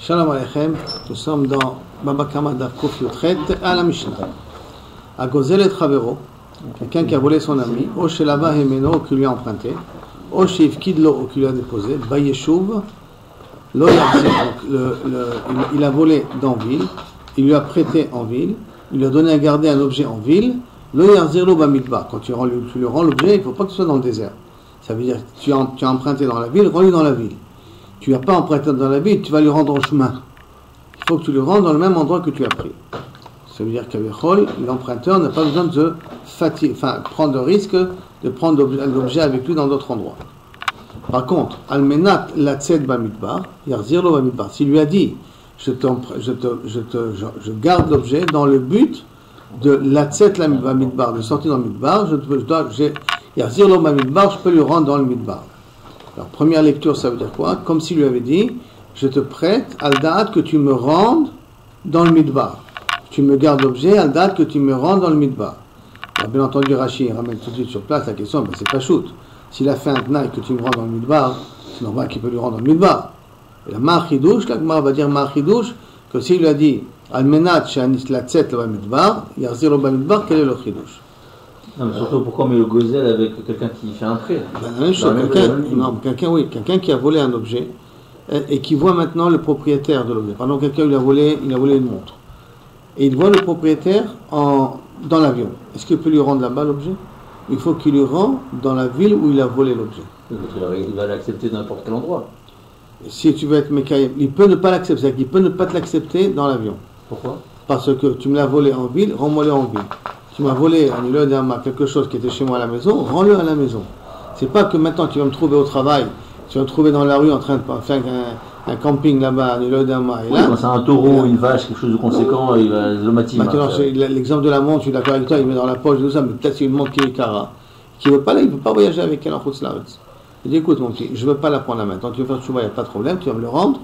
Shalom Aleichem, nous sommes dans Baba Kama Daf Kuf Yotchet à la Mishnah. A Gozelet Chavero, quelqu'un qui a volé son ami, O Shelava Hemeno, qui lui a emprunté, O Shif Kidlo, qui lui a déposé, Bayeshuv, Lo Yachzir, il a volé dans ville, il lui a prêté en ville, il lui a donné à garder un objet en ville, Lo Yachzir Lo Bamidbar. Quand tu lui rends l'objet, il ne faut pas que ce soit dans le désert. Ça veut dire que tu as emprunté dans la ville, rends-lui dans la ville. Tu n'as pas emprunté dans la ville, tu vas lui rendre en chemin. Il faut que tu le rendes dans le même endroit que tu as pris. Ça veut dire qu'avec l'emprunteur n'a pas besoin de prendre le risque de prendre l'objet avec lui dans d'autres endroits. Par contre, Almenat Latzet Bamidbar, Yarzir Lo Bamidbar, s'il lui a dit je garde l'objet dans le but de Latzet Bamidbar, de sortir dans le Midbar, Yarzir Lo Bamidbar, je peux lui rendre dans le Midbar. Alors, première lecture, ça veut dire quoi? Comme s'il lui avait dit, je te prête, à la date que tu me rendes dans le midbar. Tu me gardes l'objet, à la date que tu me rendes dans le midbar. Alors, bien entendu, Rashi ramène tout de suite sur place la question, c'est pas shoot. S'il a fait un tnaï que tu me rends dans le midbar, c'est normal qu'il peut lui rendre dans le midbar. Et la ma'achidouche, la Gemara va dire ma'achidouche, que s'il lui a dit, almenat she'anis latzet lo bamidbar, yarzir lo bamidbar, quel est le chidouche? Non, mais surtout, pourquoi on met le gozel avec quelqu'un qui fait un prêt? Quelqu'un qui a volé un objet et qui voit maintenant le propriétaire de l'objet. Par exemple, quelqu'un il a volé une montre. Et il voit le propriétaire dans l'avion. Est-ce qu'il peut lui rendre là-bas l'objet? Il faut qu'il lui rende dans la ville où il a volé l'objet. Il va l'accepter dans n'importe quel endroit. Si tu veux être mécaïm, il peut ne pas l'accepter. C'est-à-dire qu'il peut ne pas te l'accepter dans l'avion. Pourquoi? Parce que tu me l'as volé en ville, rends-moi-le en ville. Tu m'as volé quelque chose qui était chez moi à la maison, rends-le à la maison. C'est pas que maintenant tu vas me trouver au travail, tu vas me trouver dans la rue en train de faire un camping là-bas, et là. Quand c'est un taureau, une vache, quelque chose de conséquent, il va le motiver. Maintenant, l'exemple de la montre, je suis d'accord avec toi, il met dans la poche, tout ça, mais peut-être c'est une montre qui est cara, qui veut pas là, il ne veut pas voyager avec elle en Chutz-Laretz. Il dit écoute mon petit, je veux pas la prendre là maintenant, tu veux faire chouba, il n'y a pas de problème, tu vas me le rendre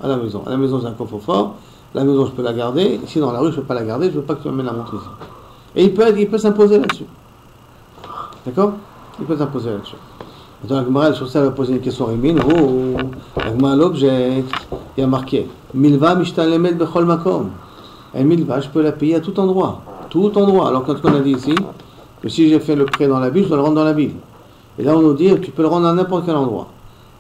à la maison. À la maison c'est un coffre-fort, la maison je peux la garder, ici dans la rue je peux pas la garder, je veux pas que tu m'amènes la montre ici. Et il peut s'imposer là-dessus. D'accord? Il peut s'imposer là-dessus. Maintenant, la Gemara, sur ça, elle va poser une question à Rémin. La Gemara, l'objet, il y a marqué Milva mishtalemet bechol makom. Et Milva, je peux la payer à tout endroit. Tout endroit. Alors, quand on a dit ici, que si j'ai fait le prêt dans la ville, je dois le rendre dans la ville. Et là, on nous dit, tu peux le rendre à n'importe quel endroit.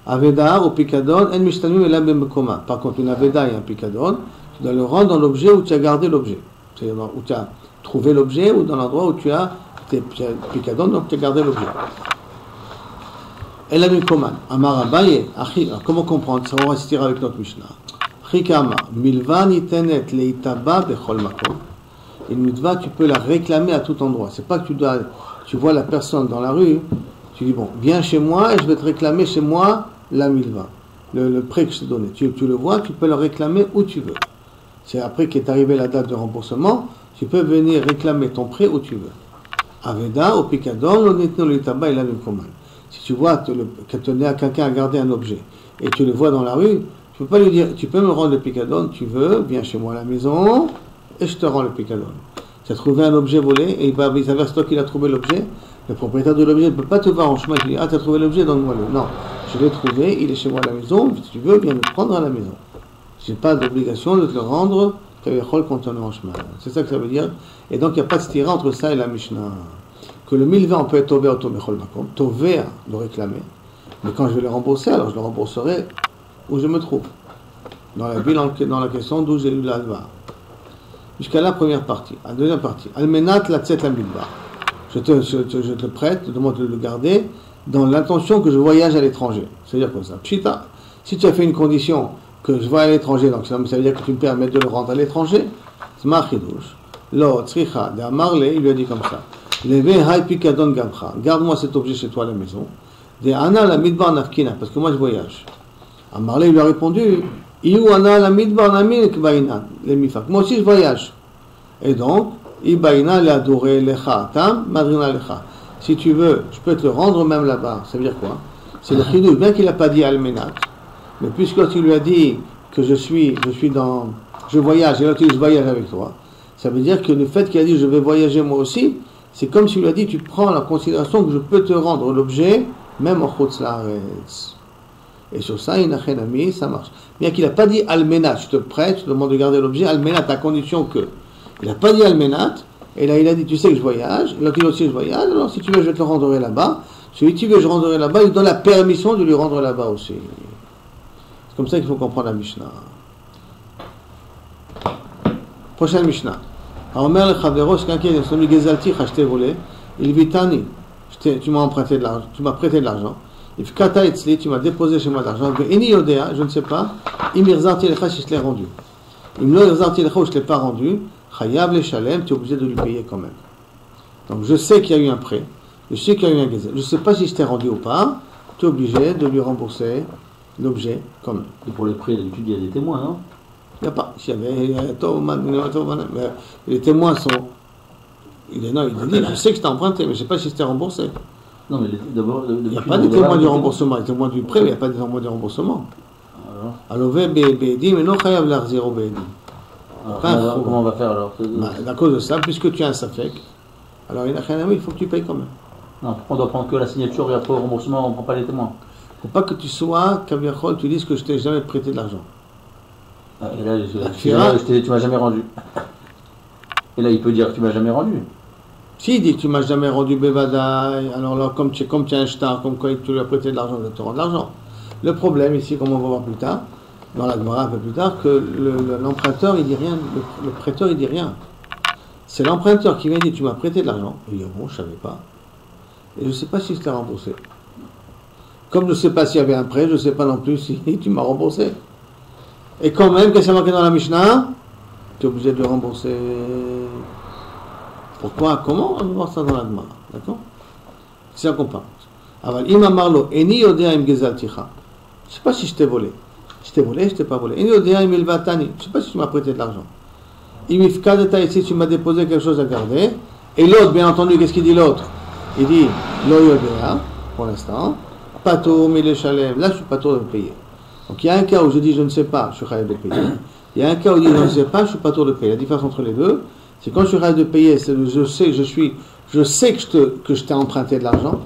Aveda ou Picadon, en mishtalim et la bemekoma. Par contre, une Aveda et un Picadon, tu dois le rendre dans l'objet où tu as gardé l'objet. C'est-à-dire où tu as trouver l'objet ou dans l'endroit où tu as tes picadons, donc tu as gardé l'objet. Elle a mis commande. Amar Abaye, alors comment comprendre ça? On va se tirer avec notre Mishnah. Chikama, milva nitenet leitaba bechol makom. Une mitva, tu peux la réclamer à tout endroit. C'est pas que tu vois la personne dans la rue, tu dis bon, viens chez moi et je vais te réclamer chez moi la milva, le prêt que je t'ai donné. Tu le vois, tu peux le réclamer où tu veux. C'est après qu'est arrivée la date de remboursement. Tu peux venir réclamer ton prêt où tu veux. Aveda, au picadon, l'onetno l'itaba, il a une commande. Si tu vois que quelqu'un a gardé un objet et tu le vois dans la rue, tu peux pas lui dire, tu peux me rendre le picadon, tu veux, viens chez moi à la maison et je te rends le picadon. Tu as trouvé un objet volé et il s'avère c'est toi qui l'as trouvé l'objet. Le propriétaire de l'objet ne peut pas te voir en chemin et te dire, ah, tu as trouvé l'objet, donne-moi-le. Non, je l'ai trouvé, il est chez moi à la maison, si tu veux, viens le prendre à la maison. Je n'ai pas d'obligation de te le rendre quand on est en chemin. C'est ça que ça veut dire. Et donc il n'y a pas de stira entre ça et la Mishnah. Que le milva, on peut être tover au tomechol makom, tover le réclamer. Mais quand je vais le rembourser, alors je le rembourserai où je me trouve. Dans la ville, dans la question d'où j'ai eu l'alva. Jusqu'à la première partie. La deuxième partie. Almenat la tset la milva. Je te prête, je te demande de le garder dans l'intention que je voyage à l'étranger. C'est-à-dire comme ça. Pshita, si tu as fait une condition que je vais à l'étranger, donc ça veut dire que tu me permets de le rendre à l'étranger. C'est ma chidouche. Lo tzricha de Amarle, il lui a dit comme ça. Leve hay pikadon gamcha. Garde-moi cet objet chez toi à la maison. De Ana la midbar nafkina, parce que moi je voyage. Amarle lui a répondu, Iu Ana la midbar namin kbaina le mifak. Moi aussi je voyage. Et donc, Ibaina le adoré lecha tam madrina lecha. Si tu veux, je peux te le rendre même là-bas. Ça veut dire quoi? C'est le chidouche, bien qu'il n'a pas dit almenat. Mais puisque tu lui as dit que je voyage, et là tu dis je voyage avec toi, ça veut dire que le fait qu'il a dit je vais voyager moi aussi, c'est comme s'il lui a dit tu prends la considération que je peux te rendre l'objet, même en Chutz-Laretz. Et sur ça, inachenami, ça marche. Bien qu'il n'a pas dit almenat, je te prête, je te demande de garder l'objet, almenat, à condition que. Il n'a pas dit almenat, et là il a dit, tu sais que je voyage, l'autre il aussi je voyage, alors si tu veux, je te le rendrai là-bas. Celui qui veut, je rendrai là-bas, il donne la permission de lui rendre là-bas aussi. C'est comme ça qu'il faut comprendre la Mishnah. Prochaine Mishnah. Omer le Chavero, c'est quelqu'un qui a dit, Gezalti, je t'ai volé, il vitani, tu m'as emprunté de l'argent, tu m'as prêté de l'argent. If kata etzli, tu m'as déposé chez moi de l'argent. Eni yodea, je ne sais pas. Im irzarti lecha, si je te l'ai rendu. Im lo irzarti lecha, ou je ne l'ai pas rendu. Chayav le shalem, tu es obligé de lui payer quand même. Donc je sais qu'il y a eu un prêt. Je sais qu'il y a eu un gezel. Je ne sais pas si je t'ai rendu ou pas. Tu es obligé de lui rembourser l'objet quand même. Et pour les prêts, d'habitude, il y a des témoins, non? Il n'y a pas. S'il y avait les témoins sont. Il dit, je sais que je t'ai emprunté, mais je ne sais pas si je t'ai remboursé. Non, mais d'abord. Il n'y a pas de témoins du remboursement. Les témoins du prêt, mais il n'y a pas de témoins du remboursement. Alors, mais non, chayav l'arzir be'edim. Comment on va faire alors? À cause de ça, puisque tu as un safek, alors il faut que tu payes quand même. Non, pourquoi on doit prendre que la signature et après au remboursement, on ne prend pas les témoins? Il ne faut pas que tu sois, Kaviachol, tu dises que je t'ai jamais prêté de l'argent. Et là, tu m'as jamais rendu. Et là, il peut dire que tu m'as jamais rendu. S'il dit que tu m'as jamais rendu Bevadaï, alors là, comme tu es un shtar, comme quoi tu lui as prêté de l'argent, il va te rendre de l'argent. Le problème ici, comme on va voir plus tard, dans la Gemara un peu plus tard, que l'emprunteur il dit rien, le prêteur il dit rien. C'est l'emprunteur qui vient dire tu m'as prêté de l'argent. Il dit bon, je savais pas. Et je ne sais pas si je t'ai remboursé. Comme je ne sais pas s'il y avait un prêt, je ne sais pas non plus si tu m'as remboursé. Et quand même, qu'est-ce qui est marqué dans la Mishnah? Tu es obligé de le rembourser. Pourquoi? Comment? On va voir ça dans la Gemara. D'accord? C'est ça qu'on parle. Aval ima marlo, eni yodea im gezalticha. Je ne sais pas si je t'ai volé. Je t'ai volé, je t'ai pas volé. Eni yodea im ilvatani. Je ne sais pas si tu m'as prêté de l'argent. Imifkadeta ici, tu m'as déposé quelque chose à garder. Et l'autre, bien entendu, qu'est-ce qu'il dit l'autre? Il dit lo yodea, pour l'instant. Pato, mille shalem. Là, je suis pas tour de payer. Donc il y a un cas où je dis je ne sais pas, je suis capable de payer. Il y a un cas où je dis je ne sais pas, je suis pas tour de payer. La différence entre les deux, c'est quand je suis capable de payer, c'est je sais que je t'ai emprunté de l'argent.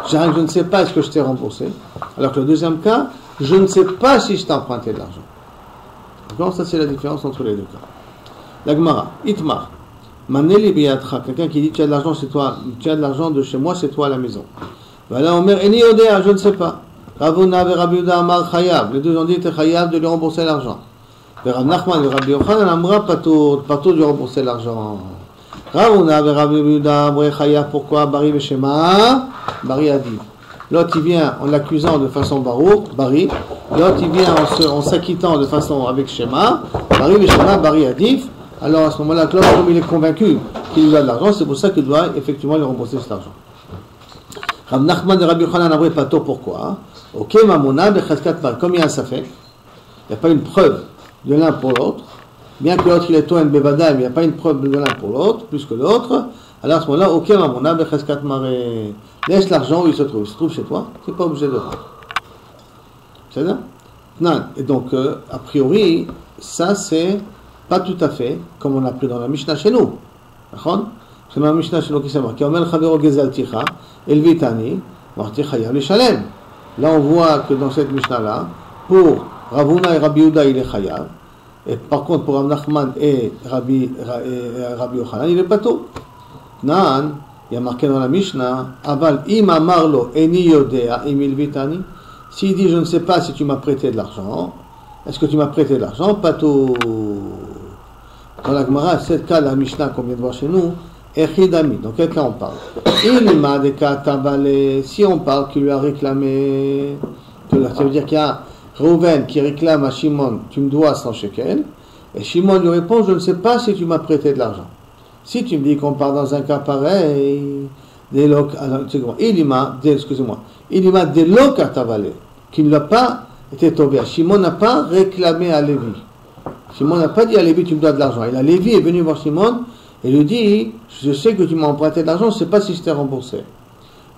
J'arrive, je ne sais pas est-ce que je t'ai remboursé. Alors que le deuxième cas, je ne sais pas si je t'ai emprunté de l'argent. Donc ça c'est la différence entre les deux cas. La Gemara, Itmar, Maneli biyatra, quelqu'un qui dit tu as de l'argent, c'est toi, tu as de l'argent de chez moi, c'est toi à la maison. Voilà, Omer, Eni Odea, je ne sais pas. Ravuna et Rabbi Yehuda Amar Chayav. Les deux ont dit que Chayav de lui rembourser l'argent. Rav Nachman et Rabbi Yochanan Amra Pato de lui rembourser l'argent. Ravuna et Rabbi Yehuda Amra Chayav. Pourquoi? Bari Veshema, Bari Adif. L'autre il vient en l'accusant de façon Bari. L'autre il vient en s'acquittant de façon avec Shema. Bari Veshema, Bari Adif. Alors à ce moment-là, comme il est convaincu qu'il lui a de l'argent, c'est pour ça qu'il doit effectivement lui rembourser cet argent. Rav Nachman et Rabbi Yochanan Amra Pato, pourquoi? Ok, Mamona, comme il y a un safek, il n'y a pas une preuve de l'un pour l'autre, bien que l'autre il est Toen Bevada, mais il n'y a pas une preuve de l'un pour l'autre, plus que l'autre, alors à ce moment-là, ok, Mamona, Becheskat Mare, laisse l'argent où il se trouve chez toi, tu n'es pas obligé de rendre. C'est ça? Non, et donc, a priori, ça c'est pas tout à fait comme on a pris dans la Mishnah chez nous. D'accord? C'est dans la Mishnah chez nous qui s'est marqué, Omer Chavero Gezalticha, Elvitani, Marti Chayav Lishalem. Là, on voit que dans cette Mishnah-là, pour Ravuna et Rabbi Yehuda, il est Chayav. Et par contre, pour Rav Nachman et Rabbi Yochanan, il est Pato. Nan, il y a marqué dans la Mishnah, Aval ima marlo eni yodea imil vitani. S'il dit, je ne sais pas si tu m'as prêté de l'argent, est-ce que tu m'as prêté de l'argent? Pato. Dans la Gemara, c'est le cas de la Mishnah qu'on vient de voir chez nous. Echidami, donc quel cas on parle? Ilma de Katabale, si on parle qu'il lui a réclamé, ça veut dire qu'il y a Reuven qui réclame à Shimon, tu me dois 100 shekels, et Shimon lui répond, je ne sais pas si tu m'as prêté de l'argent. Si tu me dis qu'on parle dans un cas pareil, Ilma de lo Katabale, qui ne l'a pas été tombé. Shimon n'a pas réclamé à Lévi. Shimon n'a pas dit à Lévi, tu me dois de l'argent. Et là, Lévi est venu voir Shimon, et lui dit, je sais que tu m'as emprunté de l'argent, je ne sais pas si je t'ai remboursé.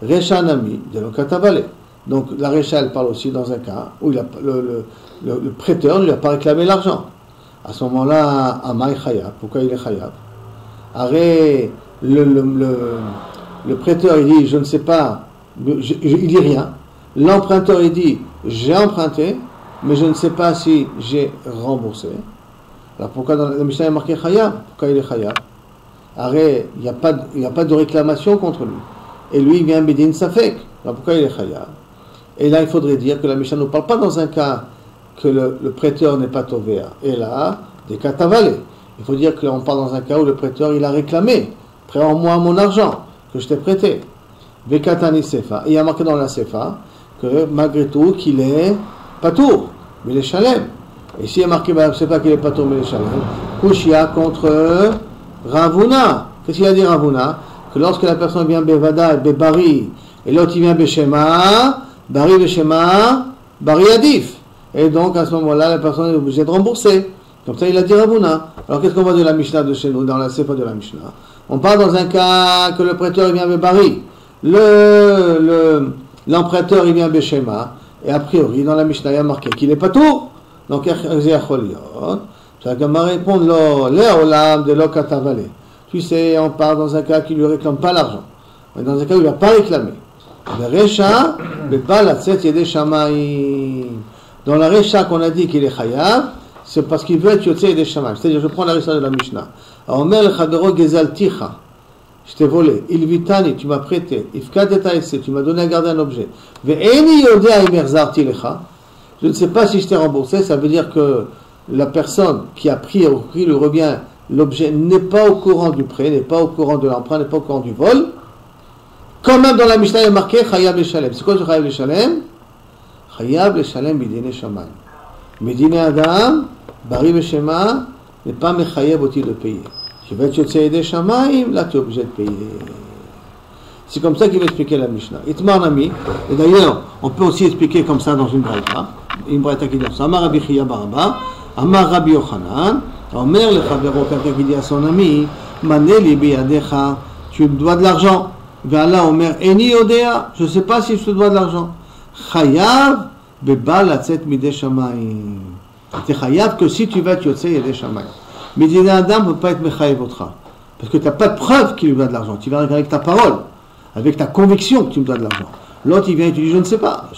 Recha Nami, de l'Okatabale. Donc la Recha, elle parle aussi dans un cas où le prêteur ne lui a pas réclamé l'argent. À ce moment-là, Amay Chayab. Pourquoi il est Chayab? Arrête, le prêteur, il dit, je ne sais pas, il dit rien. L'emprunteur, il dit, j'ai emprunté, mais je ne sais pas si j'ai remboursé. Alors pourquoi dans la Mishnah il est marqué Chayav? Pourquoi il est Chayav? Arrête, il n'y a pas de réclamation contre lui. Et lui, il vient Bédine Safek. Alors pourquoi il est Chayav? Et là, il faudrait dire que la Mishnah ne parle pas dans un cas que le prêteur n'est pas Tovéa. Et là, des cas tavalés. Il faut dire qu'on parle dans un cas où le prêteur, il a réclamé. Prends-moi mon argent que je t'ai prêté. Vekatani Sefa. Et il y a marqué dans la Sefa que malgré tout, qu'il est Patour, mais il est Shalem. Et s'il y a marqué, c'est pas qu'il est Patour, mais il est Shalem. Kushia contre Ravuna. Qu'est-ce qu'il a dit Ravuna? Que lorsque la personne vient Bevada et Bebari, et l'autre il vient Beshema, Bari Beshema, Bari Adif. Et donc à ce moment-là, la personne est obligée de rembourser. Comme ça, il a dit Ravuna. Alors qu'est-ce qu'on voit de la Mishnah de chez nous, dans la Sefa de la Mishnah? On parle dans un cas que le prêteur il vient Bebari. L'emprunteur il vient Beshema. Et a priori, dans la Mishnah, il y a marqué qu'il est pas tout. Donc, ça va répondre l'Olam de l'Okatavale. Tu sais, on parle dans un cas qui ne lui réclame pas l'argent. Mais dans un cas où il n'a pas réclamé. Le Recha, mais pas la Tset Yedei Shamayim. Dans la Recha qu'on a dit qu'il est Chayav, c'est parce qu'il veut être Yotze Yedei Shamayim. C'est-à-dire, je prends la Recha de la Mishnah. Alors, Omer le Chadero Gezal Ticha. Je t'ai volé. Ilvitani, tu m'as prêté. Ifkadeta esse, tu m'as donné à garder un objet. Ve'eni yodea imerzarti lecha. Je ne sais pas si je t'ai remboursé. Ça veut dire que la personne qui a pris le revient, l'objet n'est pas au courant du prêt, n'est pas au courant de l'emprunt, n'est pas au courant du vol. Quand même dans la Mishnah, il est marqué Chayav le-Shalem. C'est quoi ce Chayav le-Shalem? Chayav le-Shalem bidine shamayim. Medine Adam, Bari Beshema, n'est pas mechayev oti de payer. Tu vas être Yotze Yedei Shamayim, là tu es obligé de payer. C'est comme ça qu'il va expliquer la Mishnah. Itmar Nami, et d'ailleurs, on peut aussi expliquer comme ça dans une braïta qui dit ça. Amar Rabbi Chiya Baraba, Amar Rabbi Yochanan, Omer le Chavero, quelqu'un qui dit à son ami, Maneli biyadecha, tu me dois de l'argent. Ve'ala Omer, Eni Yodea, je ne sais pas si je te dois de l'argent. Chayav, beba latzet midei shamayim. Tu es chayav que si tu vas être Yotze Yedei Shamayim. Mais Medine Adam ne peut pas être Mechayev Otra. Parce que tu n'as pas de preuve qu'il lui doit de l'argent. Tu vas avec ta parole, avec ta conviction que tu me dois de l'argent. L'autre, il vient et tu dis, je ne sais pas.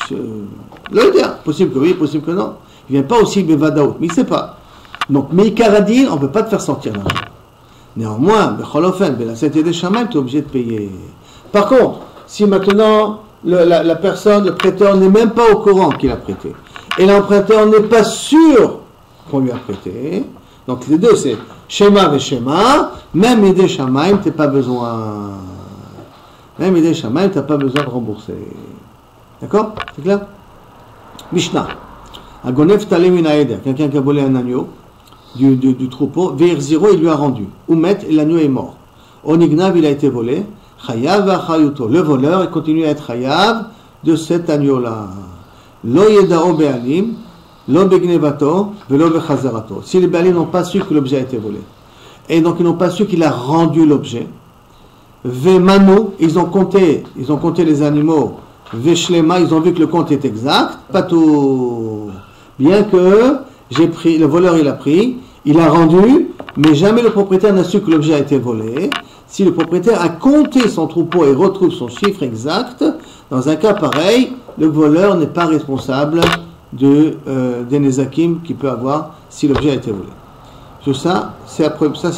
Possible que oui, possible que non. Il ne vient pas aussi Bevadaout, mais il ne sait pas. Donc, Meikaradin, on ne peut pas te faire sortir l'argent. Néanmoins, Becholofen, Belasset Yedei Shamayim, tu es obligé de payer. Par contre, si maintenant, la personne, le prêteur n'est même pas au courant qu'il a prêté, et l'emprunteur n'est pas sûr qu'on lui a prêté, donc les deux, c'est Shema et Shema, même Yedei Shamayim, tu n'as pas besoin. Même Yedei Shamayim, tu n'as pas besoin de rembourser. D'accord? C'est clair? Mishnah. Agonef Talem min Haeder, quelqu'un qui a volé un agneau du troupeau, Veir Ziro, il lui a rendu. Oumet, et l'agneau est mort. Onignav, il a été volé. Chayav Achayuto. Le voleur, il continue à être Chayav de cet agneau-là. Lo Yedao Be'alim. Lo begnevato, velo bechazerato. Si les Baalim n'ont pas su que l'objet a été volé, et donc ils n'ont pas su qu'il a rendu l'objet, Vemanu, ils ont compté les animaux, Veshlema, ils ont vu que le compte est exact, pas tout. Bien que le voleur il a pris, il a rendu, mais jamais le propriétaire n'a su que l'objet a été volé. Si le propriétaire a compté son troupeau et retrouve son chiffre exact, dans un cas pareil, le voleur n'est pas responsable des Nezakim qu'il peut avoir si l'objet a été volé. Tout ça, c'est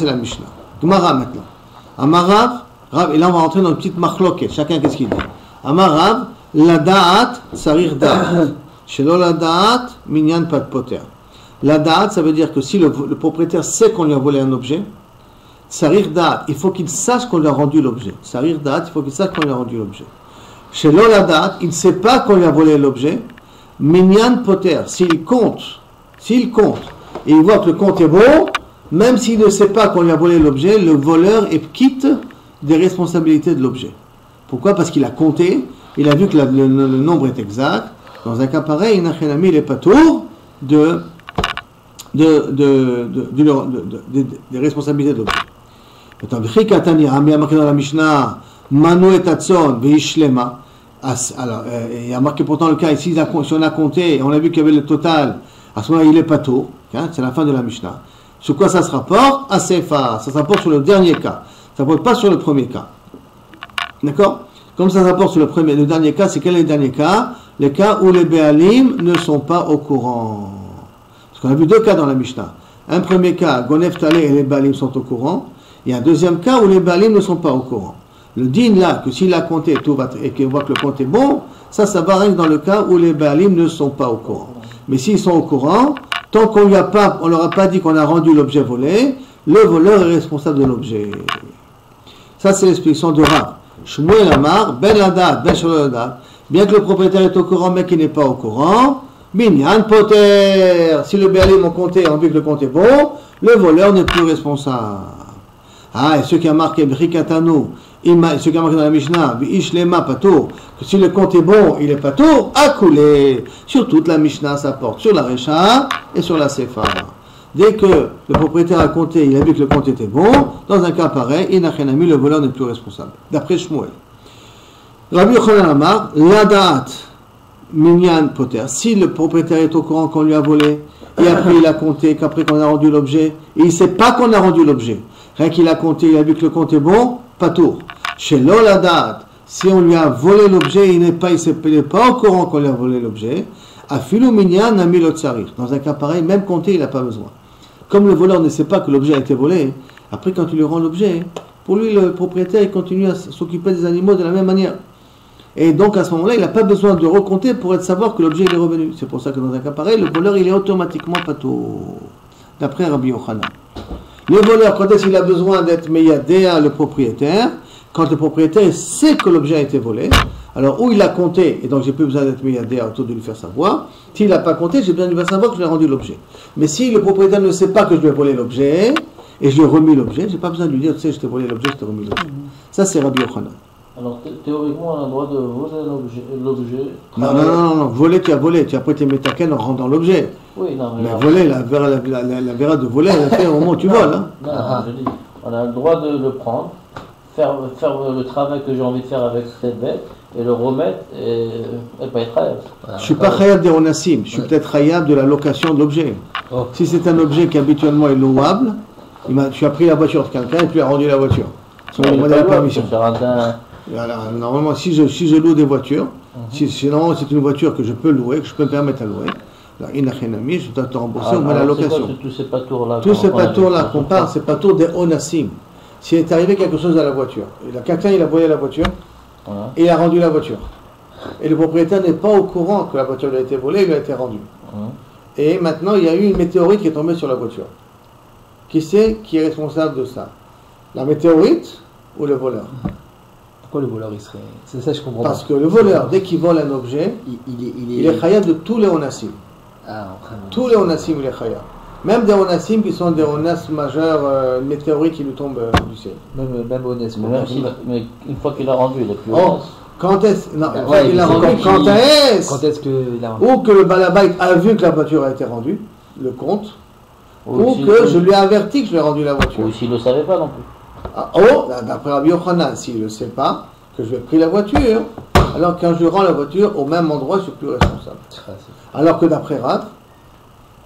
la Mishnah. Gemara maintenant. Amarav, Rav, et là on va rentrer dans une petite marloquette. Chacun qu'est-ce qu'il dit? Amarav, la da'at, sarir da'at. Shelo la da'at, minyan pat poter. La da'at, ça veut dire que si le propriétaire sait qu'on lui a volé un objet, sarir da'at, il faut qu'il sache qu'on lui a rendu l'objet. Sarir da'at, il faut qu'il sache qu'on lui a rendu l'objet. Shelo la da'at, il ne sait pas qu'on lui a volé l'objet. Minyan poter, s'il compte, et il voit que le compte est bon, même s'il ne sait pas qu'on lui a volé l'objet, le voleur est quitte des responsabilités de l'objet. Pourquoi? Parce qu'il a compté, il a vu que le nombre est exact. Dans un cas pareil, il n'est pas tour des responsabilités de l'objet. Il y a marqué dans la Mishnah, Manu et Tatson, Veishlema. Alors, il y a marqué pourtant le cas ici, si on a compté, et on a vu qu'il y avait le total, à ce moment-là, il est pas tôt. Hein, c'est la fin de la Mishnah. Sur quoi ça se rapporte? À Sefa. Ça se rapporte sur le dernier cas. Ça ne rapporte pas sur le premier cas. D'accord? Comme ça se rapporte sur le dernier cas, c'est quel est le dernier cas? les cas où les Béalim ne sont pas au courant. Parce qu'on a vu deux cas dans la Mishnah. Un premier cas, Gonef Talé et les Béalim sont au courant. Il y a un deuxième cas où les Béalim ne sont pas au courant. Le din là, que s'il a compté et qu'il voit que le compte est bon, ça va rien que dans le cas où les Béalim ne sont pas au courant. Mais s'ils sont au courant, tant qu'on ne leur a pas dit qu'on a rendu l'objet volé, le voleur est responsable de l'objet. Ça, c'est l'explication de Rav. Shmuel Amar, Ben Ladat, Ben Sholodat. Bien que le propriétaire est au courant, mais qu'il n'est pas au courant, Binyan Poter. Si le Béalim ont compté et ont vu que le compte est bon, le voleur n'est plus responsable. Ah, et ce qui a marqué Brikatanu, ce qui a marqué dans la Mishnah, Ishlema Patour, que si le compte est bon, il est Patour, à couler. Sur toute la Mishnah, ça porte sur la Recha et sur la Sefa. Dès que le propriétaire a compté, il a vu que le compte était bon, dans un cas pareil, Inachenami, le voleur n'est plus responsable. D'après Shmuel. Rabbi Yochanan Amar, Ladat Minyan Poter. Si le propriétaire est au courant qu'on lui a volé, et après il a compté, qu'après qu'on a rendu l'objet, et il ne sait pas qu'on a rendu l'objet, rien qu'il a compté, il a vu que le compte est bon, Patour. Chez Ladat, si on lui a volé l'objet, il n'est pas au courant qu'on lui a volé l'objet, Afilu Minyan Nami Lotsarir. Dans un cas pareil, même compter, il n'a pas besoin. Comme le voleur ne sait pas que l'objet a été volé, après quand tu lui rends l'objet, pour lui le propriétaire il continue à s'occuper des animaux de la même manière. Et donc à ce moment-là, il n'a pas besoin de recompter pour savoir que l'objet il est revenu. C'est pour ça que dans un cas pareil, le voleur il est automatiquement pato. D'après Rabbi Yochanan. Le voleur, quand est-ce qu'il a besoin d'être meyadéa le propriétaire? Quand le propriétaire sait que l'objet a été volé, alors où il a compté, et donc j'ai plus besoin d'être meyadéa autour de lui faire savoir. S'il n'a pas compté, j'ai besoin de lui faire savoir que je lui ai rendu l'objet. Mais si le propriétaire ne sait pas que je lui ai volé l'objet, et je lui ai remis l'objet, je n'ai pas besoin de lui dire, tu sais, je t'ai volé l'objet, je t'ai remis l'objet. Ça, c'est Rabbi Yochanan. Alors, théoriquement, on a le droit de voler l'objet. Non. Voler, tu as volé. Tu as prêté métaken en rendant l'objet. Oui, non, mais voler, la vera de voler, elle fait au moment où tu voles. Hein. Non, je dis, on a le droit de le prendre, faire le travail que j'ai envie de faire avec cette bête, et le remettre, et pas être khayab. Je ne suis pas khayab des onassim, je suis peut-être khayab de la location de l'objet. Oh. Si c'est un objet qui habituellement est louable, tu as pris la voiture de quelqu'un et tu lui as rendu la voiture. Normalement, si je loue des voitures, sinon c'est une voiture que je peux louer, que je peux me permettre à louer, là, je dois te rembourser au moins la location. Tous ces patours-là qu'on parle, c'est patours des onassim. S'il est arrivé quelque chose à la voiture, quelqu'un il a volé la voiture, et il a rendu la voiture. Et le propriétaire n'est pas au courant que la voiture lui a été volée, il lui a été rendue. Et maintenant il y a eu une météorite qui est tombée sur la voiture. Qui c'est qui est responsable de ça? La météorite ou le voleur? Pourquoi le voleur il serait... C'est ça je comprends pas. Parce que le voleur, dès qu'il vole un objet, il est khayab de tous les onassim. Tous les onassim, il est khayab. Même des onassim qui sont des onas majeurs, météorites qui lui tombent du ciel. Même onas. Mais une fois qu'il a rendu, il est plus onas. Quand est-ce qu'il a rendu? Quand est-ce qu'il a rendu? Ou que le balabait a vu que la voiture a été rendue, le compte, ou que je lui ai averti que je lui ai rendu la voiture. Ou s'il ne le savait pas non plus. D'après Rabbi Yochanan, s'il ne le sait pas, que je lui ai pris la voiture, alors quand je lui rends la voiture, au même endroit, je suis plus responsable. Alors que d'après Rav,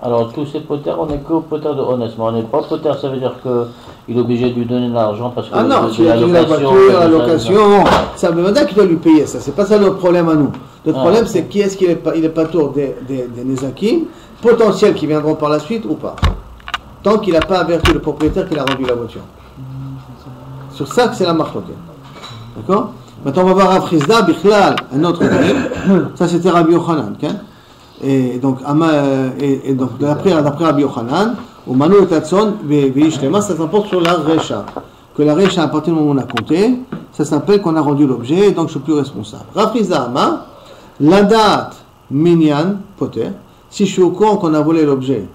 alors tous ces poters, on n'est que au poter de honnête, mais on n'est pas poter, ça veut dire qu'il est obligé de lui donner de l'argent parce que tu as la voiture, la location, ça veut dire qu'il doit lui payer ça, c'est pas ça notre problème à nous. Notre problème c'est qui est-ce qu'il est pas tour des Nezakim potentiels qui viendront par la suite ou pas. Tant qu'il n'a pas averti le propriétaire qu'il a rendu la voiture. Sur ça que c'est la marque. D'accord? Maintenant on va voir Rav Chizda, Bichlal, un autre cas. Ça c'était Rabbi Yochanan. Et donc d'après Rabbi Yochanan, au Manu et Tatson, ça s'importe sur la Recha. Que la Recha, à partir du moment où on a compté, ça s'appelle qu'on a rendu l'objet, et donc je suis plus responsable. Rav Chizda Ama, la date Minyan Poter, si je suis au courant qu'on a volé l'objet,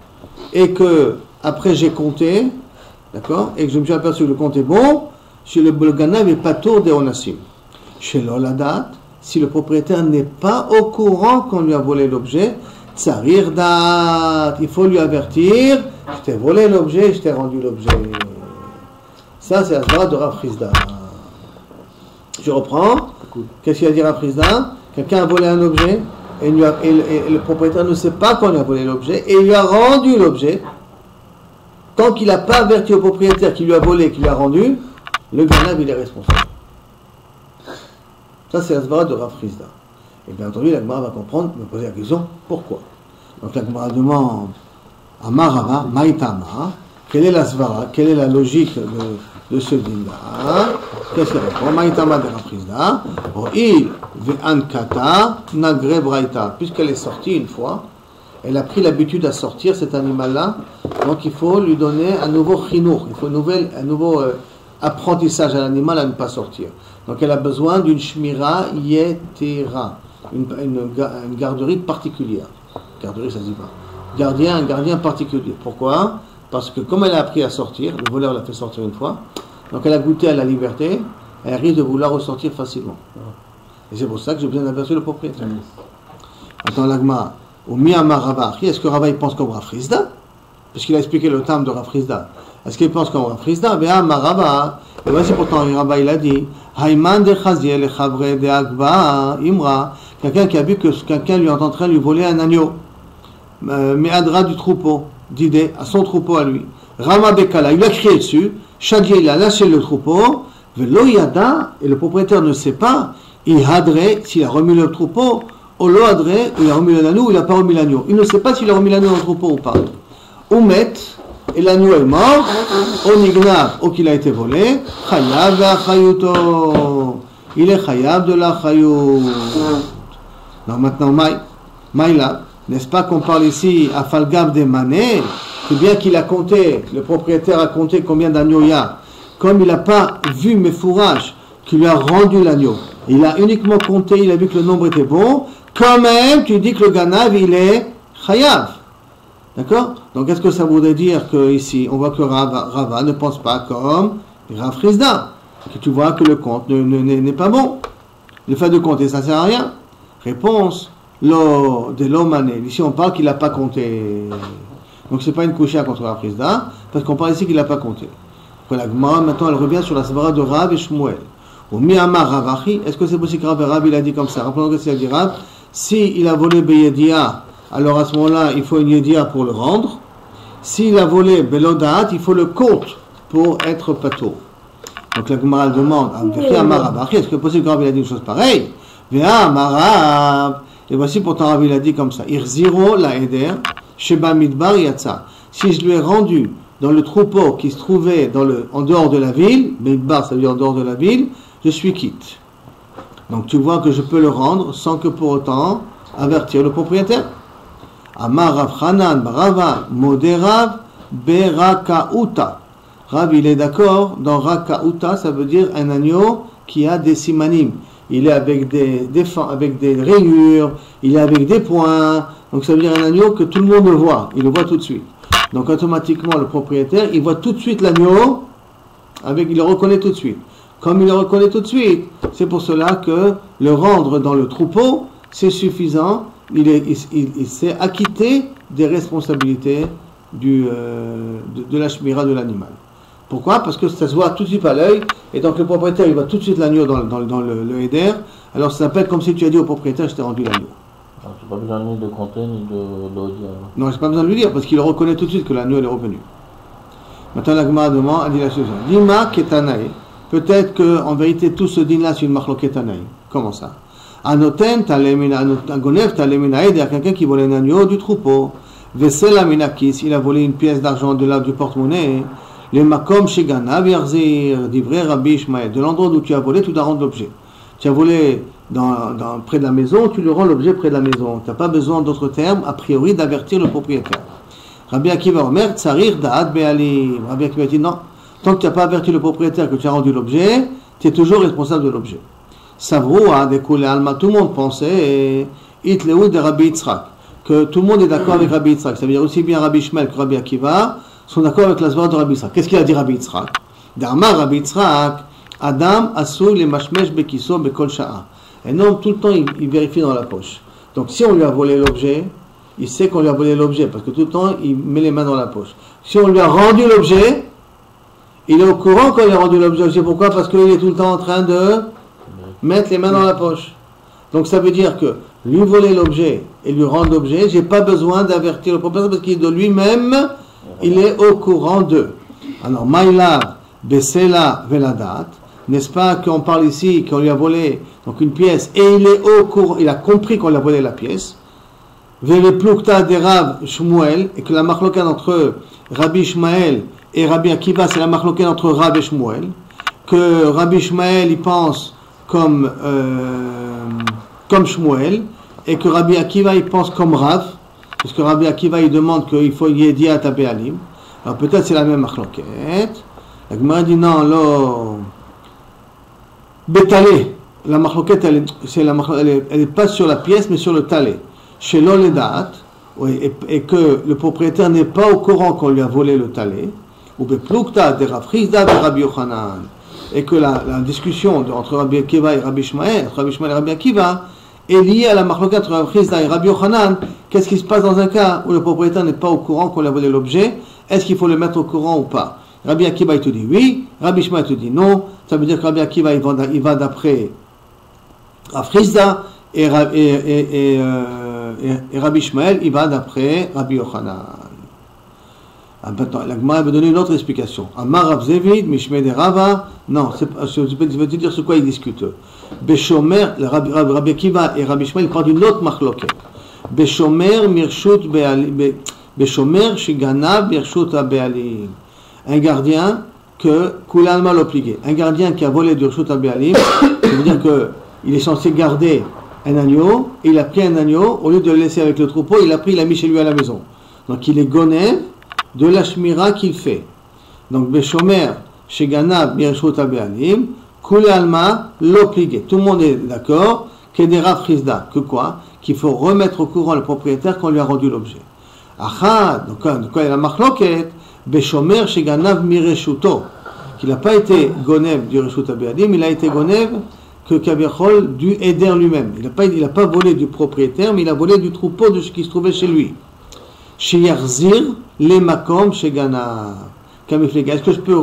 et que après j'ai compté, d'accord, et que je me suis aperçu que le compte est bon, chez le Ganav n'est pas tour des onassim. Chez l'Oladat, si le propriétaire n'est pas au courant qu'on lui a volé l'objet, tsarir dat, il faut lui avertir, je t'ai volé l'objet, je t'ai rendu l'objet. Ça c'est la svara de Rav Chizda. Je reprends. Qu'est-ce qu'il a dit Rav Chizda? Quelqu'un a volé un objet et le propriétaire ne sait pas qu'on lui a volé l'objet et il lui a rendu l'objet. Tant qu'il n'a pas averti au propriétaire qui lui a volé, qui lui a rendu, le ganav il est responsable. Ça c'est la svara de Rav Chizda. Et bien entendu, la Gemara va comprendre, me poser la question, pourquoi? Donc la Gemara demande à Marava, Maïtama, quelle est la svara, quelle est la logique de ce din-là? Qu'est-ce qu'il répond? Maïtama de Rafrizda, il ve'ankata nagre braïta. Puisqu'elle est sortie une fois, elle a pris l'habitude à sortir cet animal-là, donc il faut lui donner un nouveau chinour, il faut un nouveau apprentissage à l'animal à ne pas sortir. Donc elle a besoin d'une shmira yetera, une garderie particulière. Garderie, ça se dit pas. Un gardien particulier. Pourquoi? Parce que comme elle a appris à sortir, le voleur l'a fait sortir une fois, donc elle a goûté à la liberté, elle risque de vouloir ressortir facilement. Et c'est pour ça que j'ai besoin d'avertir le propriétaire. Attends, l'agma, au miyama Rava, est-ce que Rava il pense comme Rafrizda? Parce qu'il a expliqué le terme de Rafrizda. Est-ce qu'il pense comme Rafrizda? Miyama Rava, et voici pourtant Rava il a dit, Haïman de Chaziel et Chavre de Agba, Imra, quelqu'un qui a vu que quelqu'un lui est en train de lui voler un agneau, Meadra du troupeau, d'idée, à son troupeau à lui. Rama Bekala, il a crié dessus, Shagé, il a lâché le troupeau, Velo Yada, et le propriétaire ne sait pas, il hadre, s'il a remis le troupeau, Olo hadre, il a remis l'agneau ou il n'a pas remis l'agneau. Il ne sait pas s'il a remis l'agneau dans le troupeau ou pas. Oumet, et l'agneau est mort, Onignav, ou qu'il a été volé, Chayav Achayuto, il est Chayav de la Chayut. Non, maintenant, Maïla, n'est-ce pas qu'on parle ici à Falgab des Mané, que bien qu'il a compté, le propriétaire a compté combien d'agneaux il y a, comme il n'a pas vu mes fourrages qui lui a rendu l'agneau, il a uniquement compté, il a vu que le nombre était bon, quand même, tu dis que le ganav, il est chayav. D'accord? Donc, est-ce que ça voudrait dire que ici, on voit que Rava ne pense pas comme Rafrizda, que tu vois que le compte n'est pas bon. Le fait de compter, ça ne sert à rien. Réponse, de l'omane. Ici, on parle qu'il n'a pas compté. Donc, ce n'est pas une couchée contre Rafrizda, parce qu'on parle ici qu'il n'a pas compté. Après, la Gemara, maintenant, elle revient sur la svara de Rav et Shmuel. Au Miyamar Ravachi, est-ce que c'est possible que Rav il a dit comme ça? Rappelons que c'est dit Rav, si il a volé Beyedia, alors à ce moment-là, il faut une Yedia pour le rendre. S'il a volé Belodaat, il faut le compte pour être pato. Donc la Gemara demande à Miyamar Ravachi, est-ce que c'est possible que Rav il a dit une chose pareille? Marav, et voici pourtant Rav il a dit comme ça, Irziro la Eder, Sheba Midbar Yatsa. Si je lui ai rendu dans le troupeau qui se trouvait en dehors de la ville, Midbar ça veut dire en dehors de la ville, je suis quitte. Donc tu vois que je peux le rendre sans que pour autant avertir le propriétaire. Amar Rav Hanan Barava Moderav Berakauta. Rav il est d'accord, dans Rakauta ça veut dire un agneau qui a des simanim. Il est avec des rayures, il est avec des points, donc ça veut dire un agneau que tout le monde le voit, il le voit tout de suite. Donc automatiquement le propriétaire, il voit tout de suite l'agneau, il le reconnaît tout de suite. Comme il le reconnaît tout de suite, c'est pour cela que le rendre dans le troupeau, c'est suffisant, il s'est acquitté des responsabilités de la shmira de l'animal. Pourquoi? Parce que ça se voit tout de suite à l'œil, et donc le propriétaire il voit tout de suite l'agneau dans le éder, alors ça s'appelle comme si tu as dit au propriétaire je t'ai rendu l'agneau. Tu n'as pas besoin ni de compter ni de le dire. Non, j'ai pas besoin de lui dire, parce qu'il reconnaît tout de suite que l'agneau est revenu. Maintenant la Gemara demande, elle dit la chose. Dima ketanae. Peut-être qu'en vérité tout ce din là c'est une marloketanae. Comment ça? Anoten talemina, agonev talemina, il y a quelqu'un qui volait un agneau du troupeau. Vesela minakis, il a volé une pièce d'argent de là du porte-monnaie. Les makom shegana virzir, divrei Rabbi Ishmael. De l'endroit où tu as volé, tu dois rendre l'objet. Tu as volé près de la maison, tu lui rends l'objet près de la maison. Tu n'as pas besoin d'autres termes, a priori, d'avertir le propriétaire. Rabbi Akiva Omer, tsarir da'at be'alim. Rabbi Akiva dit non. Tant que tu n'as pas averti le propriétaire que tu as rendu l'objet, tu es toujours responsable de l'objet. Savroua, découlé alma, tout le monde pensait, Itleu de Rabbi Yitzhak, que tout le monde est d'accord avec Rabbi Yitzhak. Ça veut dire aussi bien Rabbi Ishmael que Rabbi Akiva sont d'accord avec la svara de Rabbi Yitzhak. Qu'est-ce qu'il a dit Rabbi Yitzhak? D'Arma Rabbi Yitzhak, Adam asou le mashmesh bekiso bekol sha'a. Un homme tout le temps il vérifie dans la poche. Donc si on lui a volé l'objet, il sait qu'on lui a volé l'objet parce que tout le temps il met les mains dans la poche. Si on lui a rendu l'objet, il est au courant quand il a rendu l'objet. C'est pourquoi? Parce qu'il est tout le temps en train de mettre les mains dans la poche. Donc ça veut dire que lui voler l'objet et lui rendre l'objet, j'ai pas besoin d'avertir le propriétaire parce qu'il de lui-même, il est au courant d'eux. Alors Maïla Besela Veladat, n'est-ce pas, qu'on parle ici, qu'on lui a volé donc une pièce, et il est au courant, il a compris qu'on lui a volé la pièce, Vele Plukta de Rav Shmuel, et que la machloket entre Rabbi Ishmael et Rabbi Akiva, c'est la machloket entre Rav et Shmuel, que Rabbi Ishmael il pense comme Shmuel, et que Rabbi Akiva il pense comme Rav, parce que Rabbi Akiva il demande qu'il faut Yediat Abealim. Alors peut-être c'est la même machloket. La Gemara dit non, lo Betalé, la machloket elle est pas sur la pièce mais sur le talé. Chez l'Oledat, et que le propriétaire n'est pas au courant qu'on lui a volé le talé, ou Beplukta de Rav Chizda et Rabbi Yochanan, et que la discussion entre Rabbi Akiva et Rabbi Ishmael, et Rabbi Akiva, est liée à la machloket entre Rav Chizda et Rabbi Yochanan. Qu'est-ce qui se passe dans un cas où le propriétaire n'est pas au courant qu'on lui a volé l'objet? Est-ce qu'il faut le mettre au courant ou pas? Rabbi Akiva il te dit oui, Rabbi Ishmael te dit non. Ça veut dire que Rabbi Akiva il va d'après Rav Chizda et Rabbi Ishmael il va d'après Rabbi Yochanan. Maintenant, la Gemara va donner une autre explication. Amar Rav Zevid, Mishmei de Rava. Non, je vais te dire sur quoi ils discutent. Beshomer, Rabbi Akiva et Rabbi Ishmael parlent d'une autre machloket. Beshomer Mirshut Beshomer Shiganav Mirshut Bealim. Un gardien que Kulalma l'obligé. Un gardien qui a volé du Rshut Bealim, ça veut dire qu'il est censé garder un agneau, et il a pris un agneau, au lieu de le laisser avec le troupeau, il l'a mis chez lui à la maison. Donc il est gonev de la shmira qu'il fait. Donc Beshomer Shiganav Mirshut Bealim, Kulalma l'obligé. Tout le monde est d'accord que des Rav Chizda, que quoi? Qu'il faut remettre au courant le propriétaire qu'on lui a rendu l'objet. Achad, donc quand il y a la machloket, Beshomer Sheganav Mireshuto, qu'il n'a pas été gonev du Reshut Beadim, il a été gonev que Kaviachol du Eder lui-même. Il n'a pas volé du propriétaire, mais il a volé du troupeau de ce qui se trouvait chez lui. Sheyarzir les makom Sheganav. Est-ce que je peux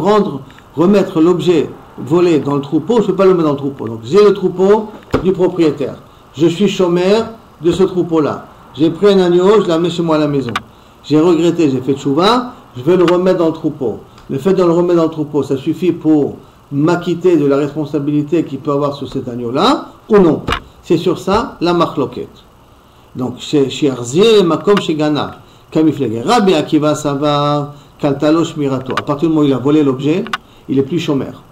remettre l'objet volé dans le troupeau? Je ne peux pas le mettre dans le troupeau. Donc j'ai le troupeau du propriétaire. Je suis chômeur de ce troupeau-là. J'ai pris un agneau, je l'ai amené chez moi à la maison. J'ai regretté, j'ai fait tchouva, je vais le remettre dans le troupeau. Le fait de le remettre dans le troupeau, ça suffit pour m'acquitter de la responsabilité qu'il peut avoir sur cet agneau-là, ou non? C'est sur ça la machloket. Donc, chez Arzir, Makom, chez Gana, Kamiflege, Rabbi Akiva Savar, Kaltalo Shmirato. À partir du moment où il a volé l'objet, il est plus chômeur.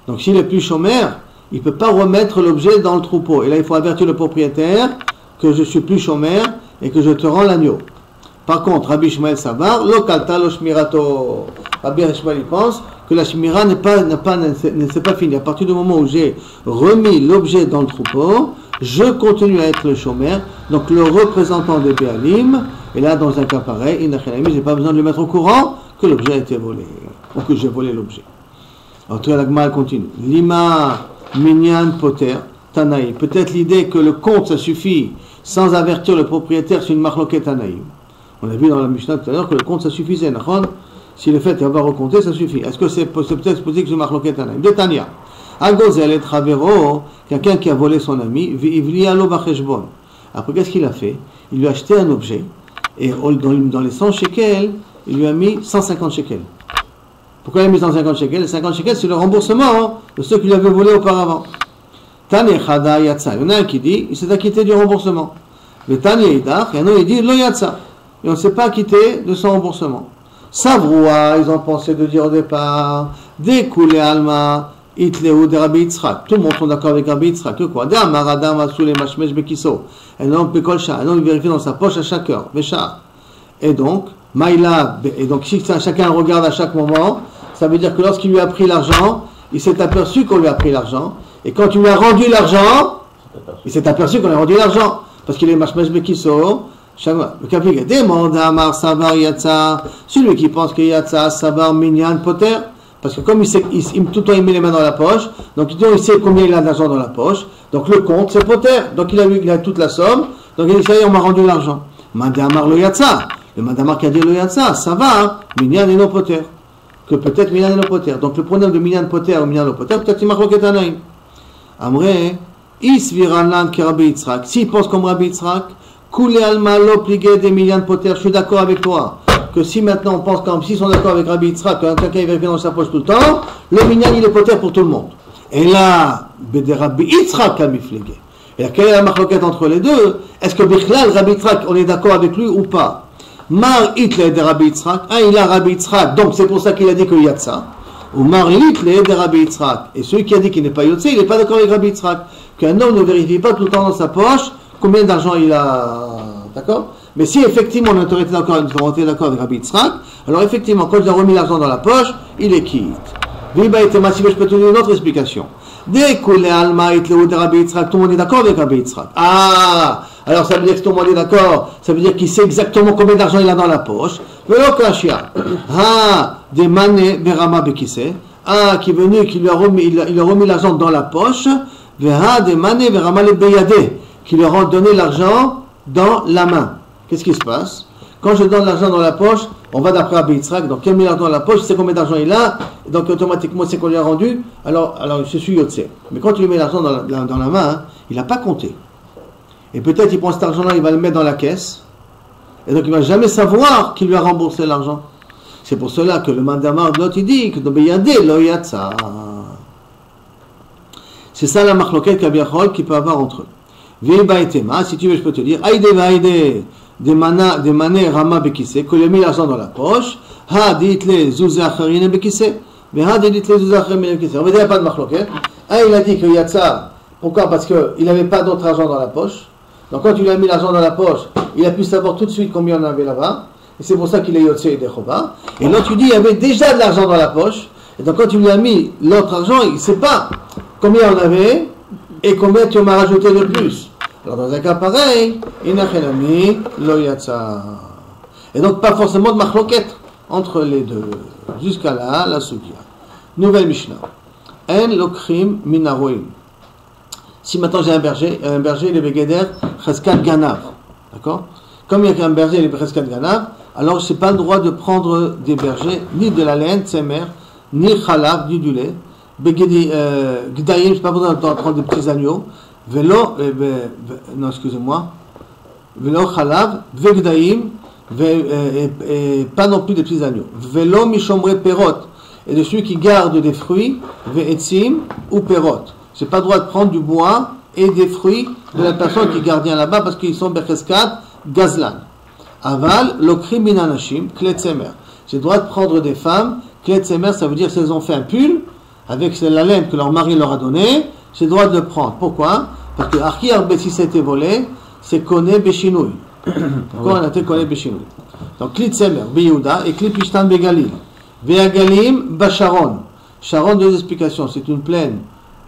Donc, s'il est plus chômeur, il ne peut pas remettre l'objet dans le troupeau. Et là, il faut avertir le propriétaire que je suis plus chômeur et que je te rends l'agneau. Par contre, Rabbi Ishmael Savar, lo kalta lo shmirato. Rabbi Ishmael il pense que la shmira ne s'est pas finie. À partir du moment où j'ai remis l'objet dans le troupeau, je continue à être le chômeur, donc le représentant des Béalim. Et là, dans un cas pareil, je n'ai pas besoin de le mettre au courant que l'objet a été volé, ou que j'ai volé l'objet. Alors, la Gemara continue. Lima minyan poter tanaï. Peut-être l'idée que le compte, ça suffit sans avertir le propriétaire sur une machloket tanaï. On a vu dans la Mishnah tout à l'heure que le compte ça suffisait. Si le fait d'avoir recompté, ça suffit. Est-ce que c'est peut-être supposé que je marloquais un ami? De Tania. Agozel et Travero, quelqu'un qui a volé son ami, Vivlialo Bacheshbon. Après, qu'est-ce qu'il a fait? Il lui a acheté un objet, et dans les 100 shekels, il lui a mis 150 shekels. Pourquoi il a mis 150 shekels? Les 50 shekels, c'est le remboursement de ceux qui lui avaient volé auparavant. Tania Chada Yatsa. Il y en a un qui dit, il s'est acquitté du remboursement. Le Tania Idach, il y en a un qui dit, Lo Yatsa. Et on ne s'est pas acquitté de son remboursement. Savroua, ils ont pensé de dire au départ, découlé Alma, Itleu de Rabbi Yitzhak. Tout le monde est d'accord avec Rabbi Yitzhak. Que quoi? D'Amar Adam Asul et Mashmesh Bekiso. Un homme Bekolcha, un homme vérifie dans sa poche à chaque heure. Béchar. Et donc, Maïla, et donc si chacun regarde à chaque moment, ça veut dire que lorsqu'il lui a pris l'argent, il s'est aperçu qu'on lui a pris l'argent. Et quand il lui a rendu l'argent, il s'est aperçu qu'on lui a rendu l'argent. Parce qu'il est Mashmesh Bekiso. Le Kavig demande à Amar Sabar Yatsa, celui qui pense que Yatsa Sabar Minyan Poter, parce que comme tout le temps il met les mains dans la poche, donc il sait combien il a d'argent dans la poche, donc le compte c'est Poter, donc il a toute la somme, donc il dit ça y est, on m'a rendu l'argent. Mandamar le Yatsa, le Mandamar qui a dit le Yatsa, ça va, Minyan et no Poter, que peut-être Minyan et no Poter. Donc le problème de Minyan Poter ou Minyan no Poter, peut-être qu'il marque le Ketanaïm. Amre, Isviranlan ki Rabbi Yitzhak, s'il pense comme Rabbi Yitzhak, Koulé Alma l'obligé des millions de poter, je suis d'accord avec toi. Que si maintenant on pense comme s'ils sont d'accord avec Rabbi Yitzhak, que quelqu'un est vérifié dans sa poche tout le temps, le minyan il est poter pour tout le monde. Et là, Bede Rabbi Yitzhak Kamiflege. Et là, quelle est la marloquette entre les deux? Est-ce que Bichlal, Rabbi Yitzhak, on est d'accord avec lui ou pas? Mar Hitler de Rabbi Yitzhak, il a Rabbi Yitzhak, donc c'est pour ça qu'il a dit qu'il y a de ça. Ou Mar Hitler de Rabbi Yitzhak. Et celui qui a dit qu'il n'est pas Yotze, il n'est pas d'accord avec Rabbi Yitzhak. Qu'un homme ne vérifie pas tout le temps dans sa poche combien d'argent il a. D'accord? Mais si effectivement on était d'accord avec Rabbi Yitzhak, alors effectivement, quand il a remis l'argent dans la poche, il est quitte. Viba et Temassive, je peux te donner une autre explication. Dès que les Alma et le Rabbi Yitzhak, tout le monde est d'accord avec Rabbi Yitzhak. Ah! Alors ça veut dire que tout le monde est d'accord, ça veut dire qu'il sait exactement combien d'argent il a dans la poche. Velo Kashia. Ah! Des mané Berama Bekise. Ah! Qui est venu, qui lui a remis l'argent dans la poche. Veha des mané Berama le Beyade. Qui lui a donné l'argent dans la main. Qu'est-ce qui se passe? Quand je donne l'argent dans la poche, on va d'après Rabbi Yitzhak, donc il a mis l'argent dans la poche, il sait combien d'argent il a, et donc automatiquement c'est qu'on lui a rendu, alors je suis Yotze. Mais quand il met l'argent dans la main, hein, il n'a pas compté. Et peut-être il prend cet argent-là, il va le mettre dans la caisse, et donc il ne va jamais savoir qu'il lui a remboursé l'argent. C'est pour cela que le mandamar de l'autre, il dit que c'est ça la marloquette kabiachol qu'il peut avoir entre eux. Si tu veux, je peux te dire, Aïde, des manées rama bekise, que lui a mis l'argent dans la poche, ha ditle zouze acharine bekise, mais ha ditle zouze acharine bekise. On va dire, il n'y a pas de marloquette. Il a dit qu'il y a de ça. Pourquoi? Parce qu'il n'avait pas d'autre argent dans la poche. Donc quand tu lui as mis l'argent dans la poche, il a pu savoir tout de suite combien on avait là-bas. Et c'est pour ça qu'il est Yotze et Dechova. Et l'autre, tu dis, il y avait déjà de l'argent dans la poche. Et donc quand tu lui as mis l'autre argent, il ne sait pas combien on avait et combien tu m'as rajouté de plus. Alors dans un cas pareil, Inachelami lo yatsa. Et donc pas forcément de machloquette entre les deux. Jusqu'à là, la sugya. Nouvelle Mishnah. En lokrim minaroim. Si maintenant j'ai un berger, il est begeder cheskat ganav. D'accord? Comme il y a un berger, il est cheskat ganav, alors je n'ai pas le droit de prendre des bergers, ni de la laine, tsemer, ni chalav, ni du lait. Begedi gdaïm, je n'ai pas besoin de prendre des petits agneaux. Velo, non, excusez-moi, velo chalav, vegdaïm, et pas non plus des petits agneaux. Velo mishomre perot, et de celui qui garde des fruits, ve'etzim ou perot. Je n'ai pas le droit de prendre du bois et des fruits de la personne qui est gardien là-bas parce qu'ils sont bercheskat gazlan. Aval, lokrim minanashim, kletzemer. J'ai le droit de prendre des femmes, kletzemer, ça veut dire qu'elles ont fait un pull avec la laine que leur mari leur a donnée. J'ai le droit de le prendre. Pourquoi? Parce que Arki Arbet, si ça a été volé, c'est Kone Beshinouy. Pourquoi on a été Kone Beshinouy? Donc, Klit Semer, Beyouda, et Klit Pishtan Begalim. Veagalim, Basharon. Sharon, deux explications. C'est une plaine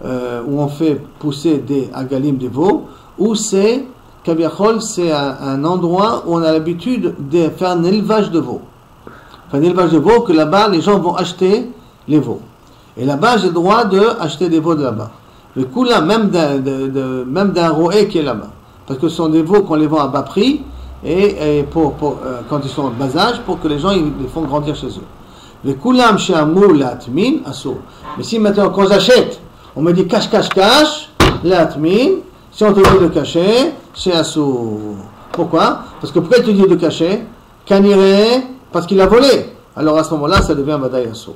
où on fait pousser des agalim, des veaux, ou c'est, Kabiachol, c'est un endroit où on a l'habitude de faire un élevage de veaux. Enfin, un élevage de veaux que là-bas, les gens vont acheter les veaux. Et là-bas, j'ai le droit d'acheter des veaux de là-bas. Le coup là, même d'un roé qui est là-bas. Parce que ce sont des veaux qu'on les vend à bas prix, et quand ils sont en bas âge, pour que les gens ils les font grandir chez eux. Le koulam chez Amou l'atmin, asso. Mais si maintenant, quand j'achète, on me dit cache, l'atmin, si on te dit de cacher, c'est asso. Pourquoi? Parce que pourquoi tu dis de cacher? Kanire, parce qu'il a volé. Alors à ce moment-là, ça devient vadaï asso.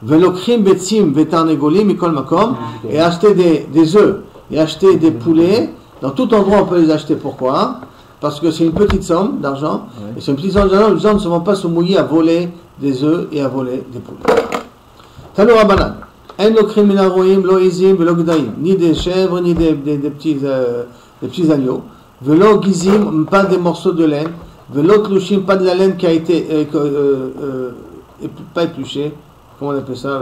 Velokrim betzim vetarnegolim mikol makom, et acheter des œufs et acheter des poulets dans tout endroit on peut les acheter. Pourquoi? Parce que c'est une petite somme d'argent, et c'est une petite somme d'argent, les gens ne se vont pas se mouiller à voler des œufs et à voler des poulets. Tano Rabanan, en lokrim minaroim lo izim velo gdaim, ni des chèvres ni des petits agneaux, velo gizim, pas des morceaux de laine, velo tlushim, pas de la laine qui a été pas épluchée. Comment on appelle ça?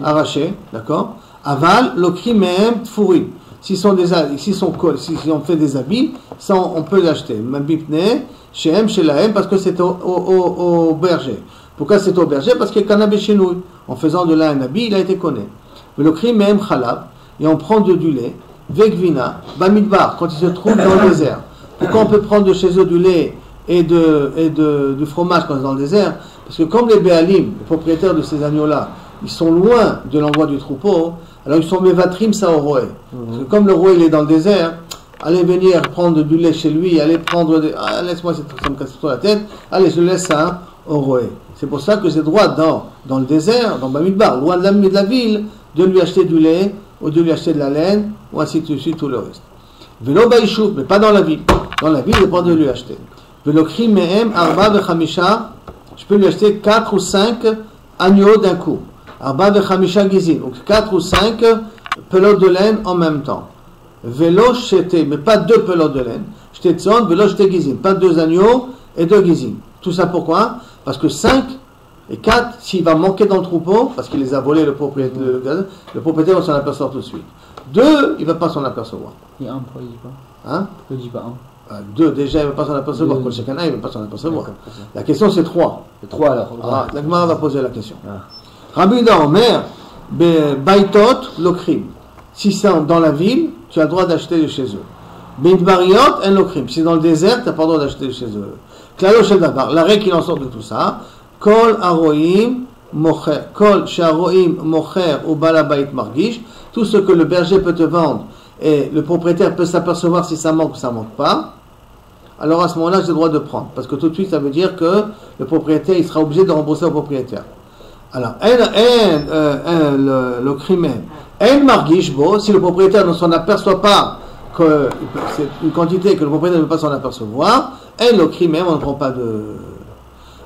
Arraché, d'accord. Aval, l'okrim même tfourim. S'ils ont fait des habits, ça on peut l'acheter. Mabipne, chez M, chez la M, parce que c'est au berger. Pourquoi c'est au berger? Parce qu'il y a cannabis chez nous. En faisant de là un habit, il a été connu. Mais l'okrim même chalab, et on prend du lait, vegvina, bamidbar, quand ils se trouvent dans le désert. Pourquoi on peut prendre de chez eux du lait et du fromage quand c'est dans le désert? Parce que comme les Béalim, les propriétaires de ces agneaux-là, ils sont loin de l'endroit du troupeau, alors ils sont mévatrim ça au roé. Parce que comme le roé il est dans le désert, allez venir prendre du lait chez lui, allez prendre des... Ah, laisse-moi, ça me casse trop la tête, allez, je laisse ça au roé. C'est pour ça que j'ai droit dans le désert, dans Bamidbar, loin de la ville, de lui acheter du lait, ou de lui acheter de la laine, ou ainsi de suite, tout le reste. Velo baïchou, mais pas dans la ville. Dans la ville, j'ai pas de lui acheter. Velo kri mehem arba vechamisha, je peux lui acheter 4 ou 5 agneaux d'un coup. Arba vechamisha gizin, donc 4 ou 5 pelotes de laine en même temps. Velo shete, mais pas 2 pelotes de laine. Shete tzon, velo shete gizin, pas 2 agneaux et 2 gizin. Tout ça pourquoi? Parce que 5 et 4, s'il va manquer dans le troupeau, parce qu'il les a volés le propriétaire va s'en apercevoir tout de suite. 2, il ne va pas s'en apercevoir. Et 1, pourquoi il dit pas? Hein? Pourquoi il dit pas 2, déjà, il ne va pas s'en apercevoir. Deux. Quand chacun il ne va pas s'en apercevoir. D'accord, La question, c'est 3. c'est 3 alors. Ah, la Gemara va poser la question. Ah. Rabbi Yehuda Omer, Baitot, l'okrim. Si c'est dans la ville, tu as le droit d'acheter de chez eux. Bidbariot, en l'okrim. Si c'est dans le désert, tu n'as pas le droit d'acheter de chez eux. Klalo Shel Davar, la règle qui en sort de tout ça, Kol Aroim, Mocher, Kol Sharoim, Mocher, ou Balabait Margish, tout ce que le berger peut te vendre et le propriétaire peut s'apercevoir si ça manque ou ça manque pas, alors à ce moment-là, j'ai le droit de prendre. Parce que tout de suite, ça veut dire que le propriétaire, il sera obligé de rembourser au propriétaire. Alors, le crime, en Margish, si le propriétaire ne s'en aperçoit pas, que c'est une quantité que le propriétaire ne peut pas s'en apercevoir, et le crime, on ne prend pas de.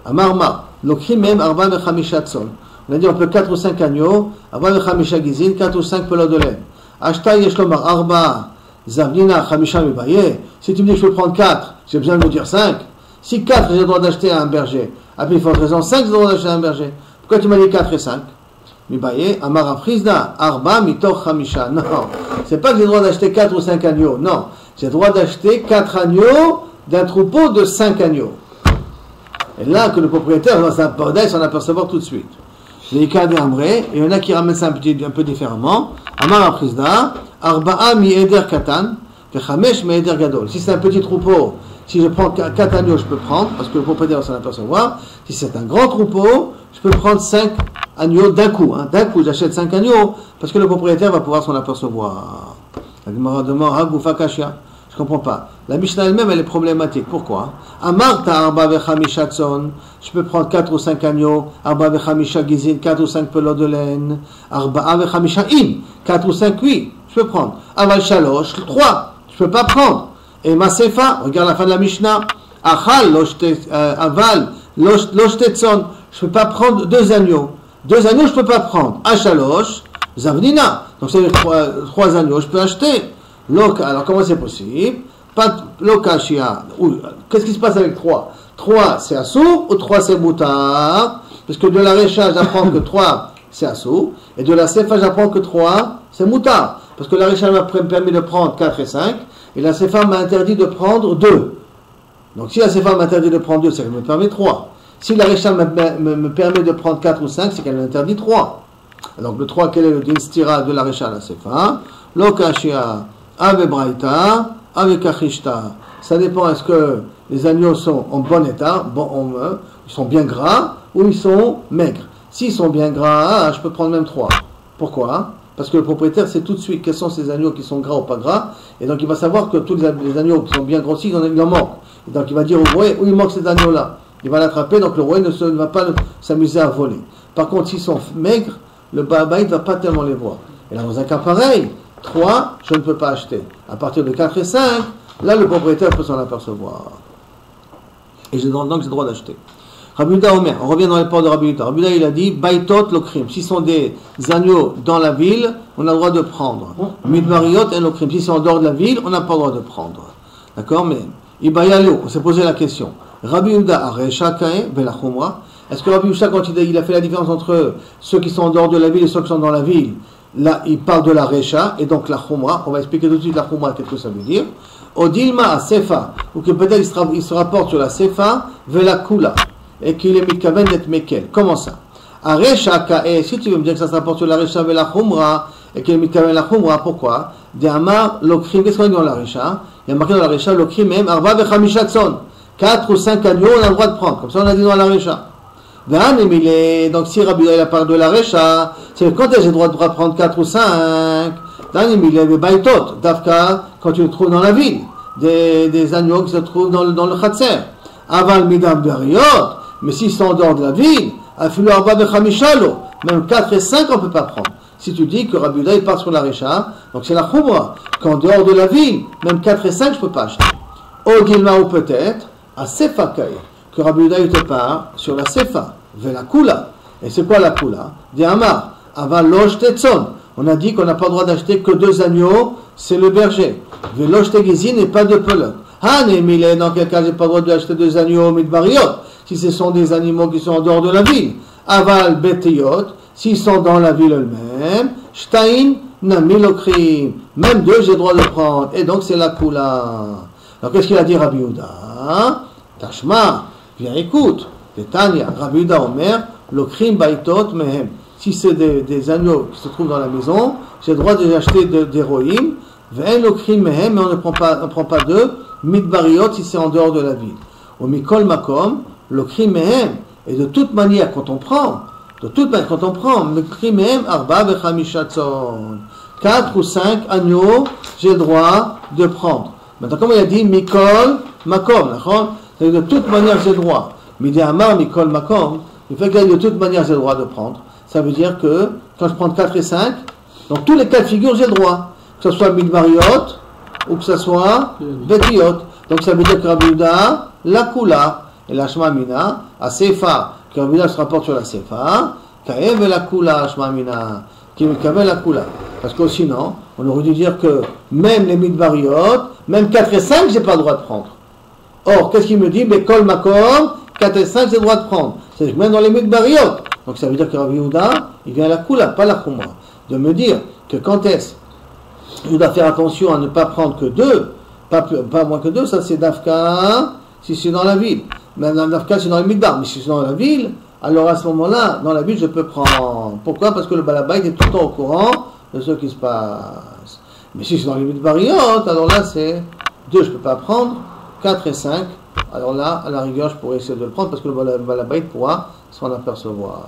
Amarma, le crime, arba vechamisha tzon. On a dit on peut 4 ou 5 agneaux, arba vechamisha gizin, 4 ou 5 pelotes de laine. Ashta yeshlomar arba zavnina chamisha mibaye. Si tu me dis que je peux prendre 4, j'ai besoin de me dire 5. Si 4, j'ai le droit d'acheter à un berger. Après, il faut raison 5, j'ai le droit d'acheter à un berger. Pourquoi tu m'as dit 4 et 5? Mibaye, amara frizna, arba mitoch chamisha. Non, c'est pas que j'ai le droit d'acheter 4 ou 5 agneaux. Non, j'ai le droit d'acheter 4 agneaux d'un troupeau de 5 agneaux. Et là, que le propriétaire va s'en apercevoir tout de suite. Les cas d'Amré, et il y en a qui ramènent ça un peu différemment. Amara frizna, arba'a mi eder katan, vechamesh mi eder gadol. Si c'est un petit troupeau, si je prends 4 agneaux, je peux prendre, parce que le propriétaire va s'en apercevoir. Si c'est un grand troupeau, je peux prendre 5 agneaux d'un coup. D'un coup, j'achète 5 agneaux, parce que le propriétaire va pouvoir s'en apercevoir. La Gemara demande, Hagoufa Kashia. Je ne comprends pas. La Mishnah elle-même, elle est problématique. Pourquoi? Amarta arba vechamisha tzon. Je peux prendre 4 ou 5 agneaux. Arba vechamisha gizin, 4 ou 5 pelotes de laine. Arba vechamisha im, 4 ou 5 oui. Je peux prendre. Aval shalosh, 3. Je ne peux pas prendre. Et Masefa, regarde la fin de la Mishnah. Achal, aval, loshtetson. Je ne peux pas prendre 2 agneaux. 2 agneaux, je ne peux pas prendre. Achalosh, zavnina. Donc, c'est 3 agneaux, je peux acheter. Alors, comment c'est possible? Pas lokashia. Qu'est-ce qui se passe avec 3? 3, c'est assour ou 3, c'est moutard? Parce que de la récha, j'apprends que 3, c'est assour. Et de la sefa, j'apprends que 3, c'est moutard. Parce que la récha m'a permis de prendre 4 et 5. Et la sefa m'a interdit de prendre 2. Donc, si la sefa m'interdit de prendre 2, c'est qu'elle me permet 3. Si la récha me permet de prendre 4 ou 5, c'est qu'elle m'interdit 3. Donc, le 3, quel est le din stira de la récha à la sefa? Lokashia. Avec Braïta, avec Achishta. Ça dépend, est-ce que les agneaux sont en bon état, ils sont bien gras, ou ils sont maigres. S'ils sont bien gras, je peux prendre même 3. Pourquoi? Parce que le propriétaire sait tout de suite quels sont ces agneaux qui sont gras ou pas gras, et donc il va savoir que tous les agneaux qui sont bien grossis, il en manque. Et donc il va dire au roi, où il manque cet agneau-là. Il va l'attraper, donc le roi ne va pas s'amuser à voler. Par contre, s'ils sont maigres, le baït ne va pas tellement les voir. Et là, dans un cas pareil, 3, je ne peux pas acheter. À partir de 4 et 5, là, le propriétaire peut s'en apercevoir. Et donc, j'ai le droit d'acheter. Rabbi Yehuda Omer, on revient dans les ports de Rabbi Yehuda. Rabbi Yehuda, il a dit, Baitot l'okrim. S'ils sont des agneaux dans la ville, on a le droit de prendre. Midbariot et l'okrim. S'ils sont en dehors de la ville, on n'a pas le droit de prendre. D'accord? Mais, Ibayalo, on s'est posé la question. Rabbi Yehuda, Aresha Kae, Belachumra. Est-ce que Rabbi Yehuda, quand il a fait la différence entre ceux qui sont en dehors de la ville et ceux qui sont dans la ville, là, il parle de la Recha, et donc la Khumra, on va expliquer tout de suite la Khumra, qu'est-ce que ça veut dire. Odilma à Sefa, ou que peut-être il se rapporte sur la Sefa, Vela Kula, et qu'il est mitkaven d'être Mekel. Comment ça? A Recha Kae, si tu veux me dire que ça se rapporte sur la Recha Vela Khumra, et qu'il est mitkaven la Khumra, pourquoi? De Amar, Lokrim, qu'est-ce qu'on dit dans la Recha? Il y a marqué dans la Recha, Lokrim, même, Arba Vechamisha Tzon. 4 ou 5 agneaux, on a le droit de prendre. Comme ça, on a dit dans la Recha. Donc si Rabbi Yehuda parle de la Recha, c'est quand j'ai le droit de prendre 4 ou 5. Dafka, quand tu le trouves dans la ville, des agneaux qui se trouvent dans le Khatser. Aval midam beriot, Mais s'ils sont en dehors de la ville, afilu arba bechamishalot, même 4 et 5, on ne peut pas prendre. Si tu dis que Rabbi Yehuda, il part sur la Recha, donc c'est la Khumra, qu'en dehors de la ville, même 4 et 5, je ne peux pas acheter. Au Gilma, ou peut-être, à Sefa Kaya, que Rabbi Yehuda, il te part sur la Sefa, vers la Kula. Et c'est quoi la Kula? Des Amar, Aval Losh Tetson. On a dit qu'on n'a pas le droit d'acheter que 2 agneaux, c'est le berger. Velosh Tegizin et pas de pelote. Mais dans quel cas j'ai pas le droit d'acheter 2 agneaux midbariot, si ce sont des animaux qui sont en dehors de la ville. Aval betiyot, s'ils sont dans la ville elle-même, shtain namilokrim, même 2 j'ai le droit de prendre, et donc c'est la kula. Alors qu'est-ce qu'il a dit Rabbi Yehuda? Tashma, viens écoute, Tanya, Rabbi Yehuda Omer, lokrim baitot mehem. Si c'est des agneaux qui se trouvent dans la maison, j'ai le droit d'acheter des roïm, ve'en lokrim mehem, mais on ne prend pas 2 midbariot si c'est en dehors de la ville. Au mikol makom, le krimehem, et de toute manière quand on prend, le krimehem arba bechamishatzon, 4 ou 5 agneaux, j'ai le droit de prendre. Maintenant, comme il a dit, mikol makom, de toute manière j'ai le droit. Midi amar mikol makom, le fait que de toute manière j'ai le droit de prendre, ça veut dire que quand je prends 4 et 5, dans tous les cas de figure j'ai le droit, que ce soit midbariot, ou que ce soit Betiot. Donc ça veut dire que Rabbi Yehuda, la Kula, et la Shema Mina, à Sefa, que Rabbi Yehuda se rapporte sur la Sefa, Kaev et la Kula, Shema Mina, qui me kave la Kula. Parce que sinon, on aurait dû dire que même les Midbariot, même 4 et 5, j'ai pas le droit de prendre. Or, qu'est-ce qu'il me dit? Mais Kol Makom, 4 et 5, j'ai le droit de prendre. C'est même dans les Midbariot. Donc ça veut dire que Rabbi Yehuda, il vient à la Kula, pas la Khumra. De me dire que quand est-ce je dois faire attention à ne pas prendre que 2, pas moins que 2, ça c'est Dafka, si c'est dans la ville. Même Dafka, c'est dans les Midbar, mais si c'est dans la ville, alors à ce moment-là, dans la ville, je peux prendre. Pourquoi? Parce que le Balabait est tout le temps au courant de ce qui se passe. Mais si c'est dans les Midbariotes, alors là, c'est 2, je ne peux pas prendre, 4 et 5, alors là, à la rigueur, je pourrais essayer de le prendre, parce que le Balabait pourra s'en apercevoir.